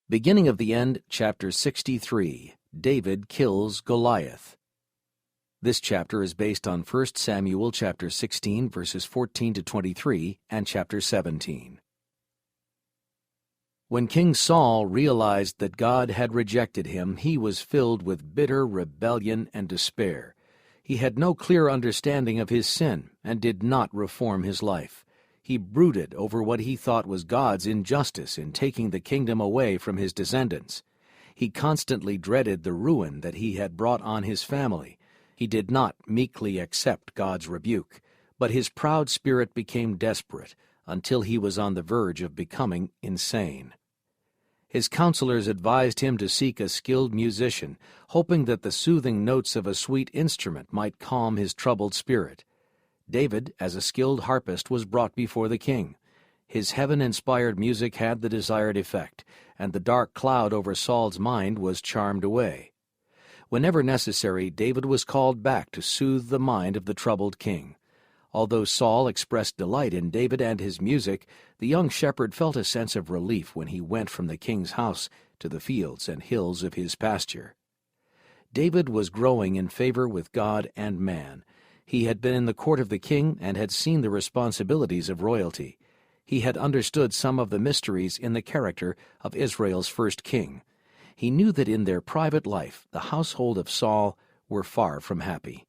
Beginning of the end, chapter 63. David kills Goliath. This chapter is based on 1 Samuel chapter 16, verses 14 to 23, and chapter 17. When King Saul realized that God had rejected him, he was filled with bitter rebellion and despair. He had no clear understanding of his sin and did not reform his life. He brooded over what he thought was God's injustice in taking the kingdom away from his descendants. He constantly dreaded the ruin that he had brought on his family. He did not meekly accept God's rebuke, but his proud spirit became desperate until he was on the verge of becoming insane. His counselors advised him to seek a skilled musician, hoping that the soothing notes of a sweet instrument might calm his troubled spirit. David, as a skilled harpist, was brought before the king. His heaven-inspired music had the desired effect, and the dark cloud over Saul's mind was charmed away. Whenever necessary, David was called back to soothe the mind of the troubled king. Although Saul expressed delight in David and his music, the young shepherd felt a sense of relief when he went from the king's house to the fields and hills of his pasture. David was growing in favor with God and man. He had been in the court of the king and had seen the responsibilities of royalty. He had understood some of the mysteries in the character of Israel's first king. He knew that in their private life the household of Saul were far from happy.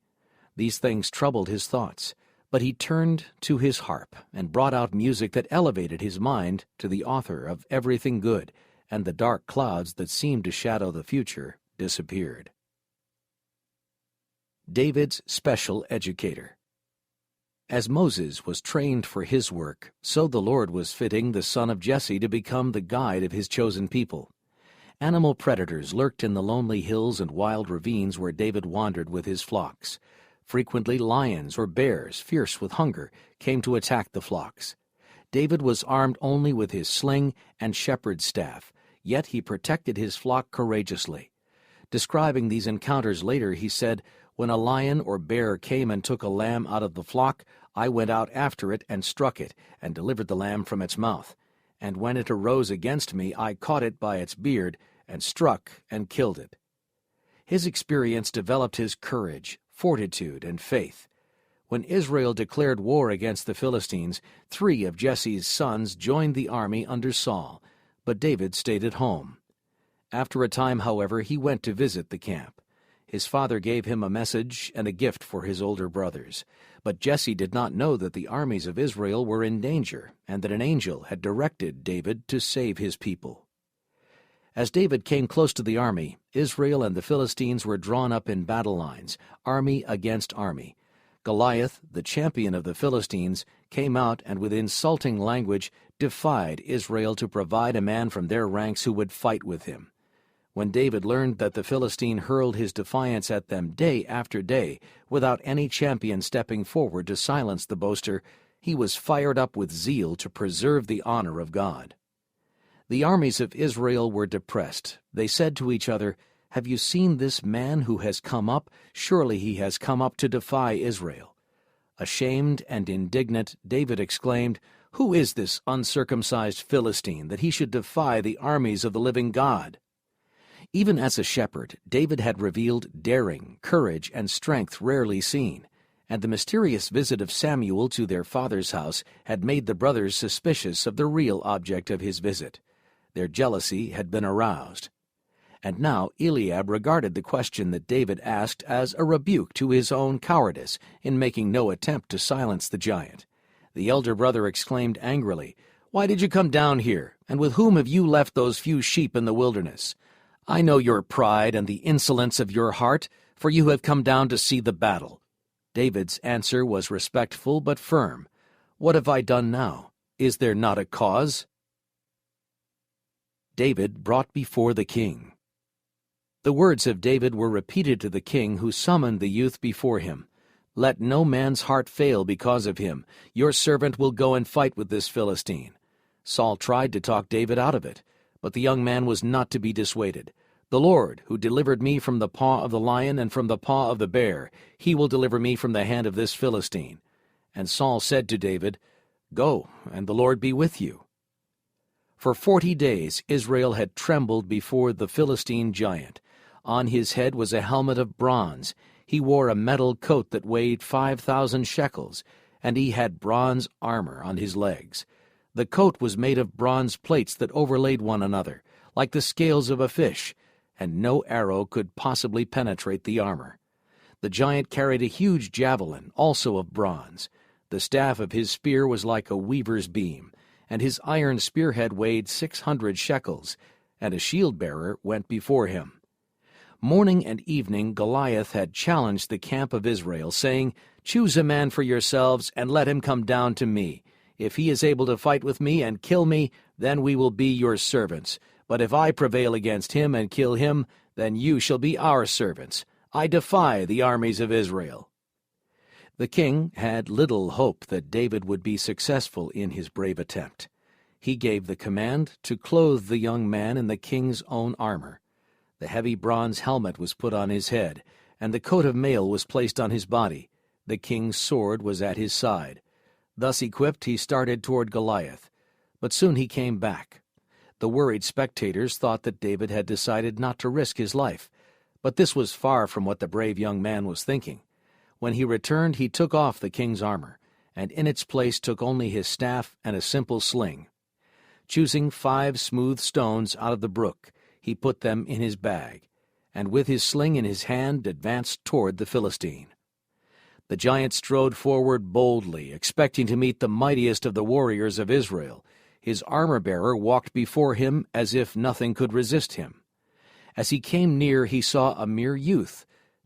These things troubled his thoughts, but he turned to his harp and brought out music that elevated his mind to the author of everything good, and the dark clouds that seemed to shadow the future disappeared. David's special educator. As Moses was trained for his work, so the Lord was fitting the son of Jesse to become the guide of his chosen people. Animal predators lurked in the lonely hills and wild ravines where David wandered with his flocks. Frequently lions or bears, fierce with hunger, came to attack the flocks. David was armed only with his sling and shepherd's staff, yet he protected his flock courageously. Describing these encounters later, he said, "When a lion or bear came and took a lamb out of the flock, I went out after it and struck it, and delivered the lamb from its mouth. And when it arose against me, I caught it by its beard, and struck and killed it." His experience developed his courage, fortitude, and faith. When Israel declared war against the Philistines, 3 of Jesse's sons joined the army under Saul, but David stayed at home. After a time, however, he went to visit the camp. His father gave him a message and a gift for his older brothers. But Jesse did not know that the armies of Israel were in danger, and that an angel had directed David to save his people. As David came close to the army, Israel and the Philistines were drawn up in battle lines, army against army. Goliath, the champion of the Philistines, came out and with insulting language defied Israel to provide a man from their ranks who would fight with him. When David learned that the Philistine hurled his defiance at them day after day, without any champion stepping forward to silence the boaster, he was fired up with zeal to preserve the honor of God. The armies of Israel were depressed. They said to each other, "Have you seen this man who has come up? Surely he has come up to defy Israel." Ashamed and indignant, David exclaimed, "Who is this uncircumcised Philistine that he should defy the armies of the living God?" Even as a shepherd, David had revealed daring, courage, and strength rarely seen, and the mysterious visit of Samuel to their father's house had made the brothers suspicious of the real object of his visit. Their jealousy had been aroused. And now Eliab regarded the question that David asked as a rebuke to his own cowardice in making no attempt to silence the giant. The elder brother exclaimed angrily, "Why did you come down here, and with whom have you left those few sheep in the wilderness? I know your pride and the insolence of your heart, for you have come down to see the battle." David's answer was respectful but firm. "What have I done now? Is there not a cause?" David brought before the king. The words of David were repeated to the king, who summoned the youth before him. "Let no man's heart fail because of him. Your servant will go and fight with this Philistine." Saul tried to talk David out of it, but the young man was not to be dissuaded. "The Lord, who delivered me from the paw of the lion and from the paw of the bear, he will deliver me from the hand of this Philistine." And Saul said to David, "Go, and the Lord be with you." For 40 days Israel had trembled before the Philistine giant. On his head was a helmet of bronze. He wore a metal coat that weighed 5,000 shekels, and he had bronze armor on his legs. The coat was made of bronze plates that overlaid one another, like the scales of a fish, and no arrow could possibly penetrate the armor. The giant carried a huge javelin, also of bronze. The staff of his spear was like a weaver's beam, and his iron spearhead weighed 600 shekels, and a shield-bearer went before him. Morning and evening Goliath had challenged the camp of Israel, saying, "Choose a man for yourselves, and let him come down to me. If he is able to fight with me and kill me, then we will be your servants. But if I prevail against him and kill him, then you shall be our servants. I defy the armies of Israel." The king had little hope that David would be successful in his brave attempt. He gave the command to clothe the young man in the king's own armor. The heavy bronze helmet was put on his head, and the coat of mail was placed on his body. The king's sword was at his side. Thus equipped, he started toward Goliath. But soon he came back. The worried spectators thought that David had decided not to risk his life, but this was far from what the brave young man was thinking. When he returned, he took off the king's armor, and in its place took only his staff and a simple sling. Choosing 5 smooth stones out of the brook, he put them in his bag, and with his sling in his hand advanced toward the Philistine. The giant strode forward boldly, expecting to meet the mightiest of the warriors of Israel. His armor-bearer walked before him as if nothing could resist him. As he came near, he saw a mere youth.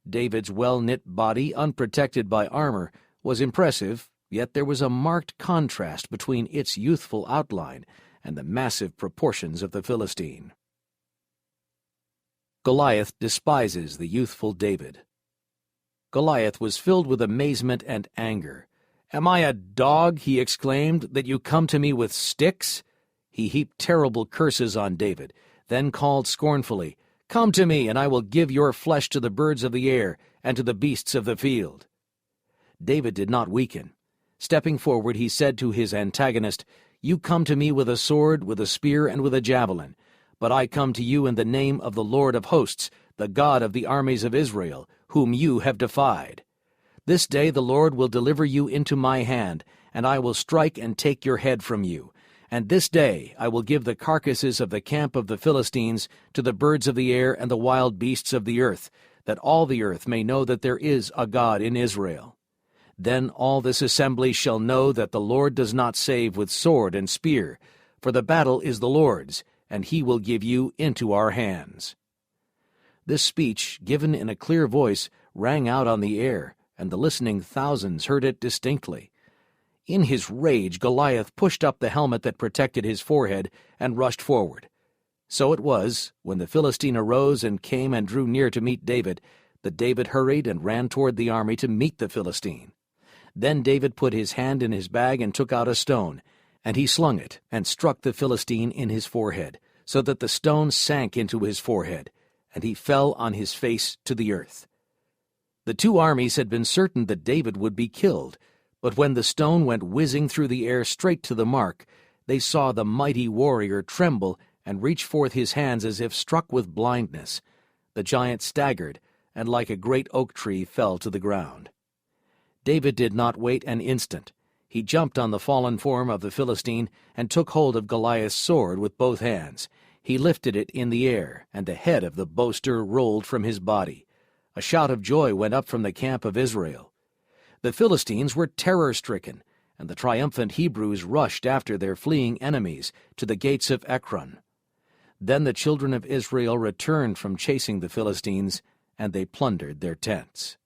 David's well-knit body, unprotected by armor, was impressive, yet there was a marked contrast between its youthful outline and the massive proportions of the Philistine. Goliath despises the youthful David. Goliath was filled with amazement and anger. "Am I a dog," he exclaimed, "that you come to me with sticks?" He heaped terrible curses on David, then called scornfully, "Come to me, and I will give your flesh to the birds of the air and to the beasts of the field." David did not weaken. Stepping forward, he said to his antagonist, "You come to me with a sword, with a spear, and with a javelin. But I come to you in the name of the Lord of hosts, the God of the armies of Israel, whom you have defied. This day the Lord will deliver you into my hand, and I will strike and take your head from you. And this day I will give the carcasses of the camp of the Philistines to the birds of the air and the wild beasts of the earth, that all the earth may know that there is a God in Israel. Then all this assembly shall know that the Lord does not save with sword and spear, for the battle is the Lord's, and he will give you into our hands." This speech, given in a clear voice, rang out on the air, and the listening thousands heard it distinctly. In his rage, Goliath pushed up the helmet that protected his forehead and rushed forward. So it was, when the Philistine arose and came and drew near to meet David, that David hurried and ran toward the army to meet the Philistine. Then David put his hand in his bag and took out a stone, and he slung it and struck the Philistine in his forehead, so that the stone sank into his forehead, and he fell on his face to the earth. The two armies had been certain that David would be killed, but when the stone went whizzing through the air straight to the mark, they saw the mighty warrior tremble and reach forth his hands as if struck with blindness. The giant staggered, and like a great oak tree fell to the ground. David did not wait an instant. He jumped on the fallen form of the Philistine and took hold of Goliath's sword with both hands. He lifted it in the air, and the head of the boaster rolled from his body. A shout of joy went up from the camp of Israel. The Philistines were terror-stricken, and the triumphant Hebrews rushed after their fleeing enemies to the gates of Ekron. Then the children of Israel returned from chasing the Philistines, and they plundered their tents.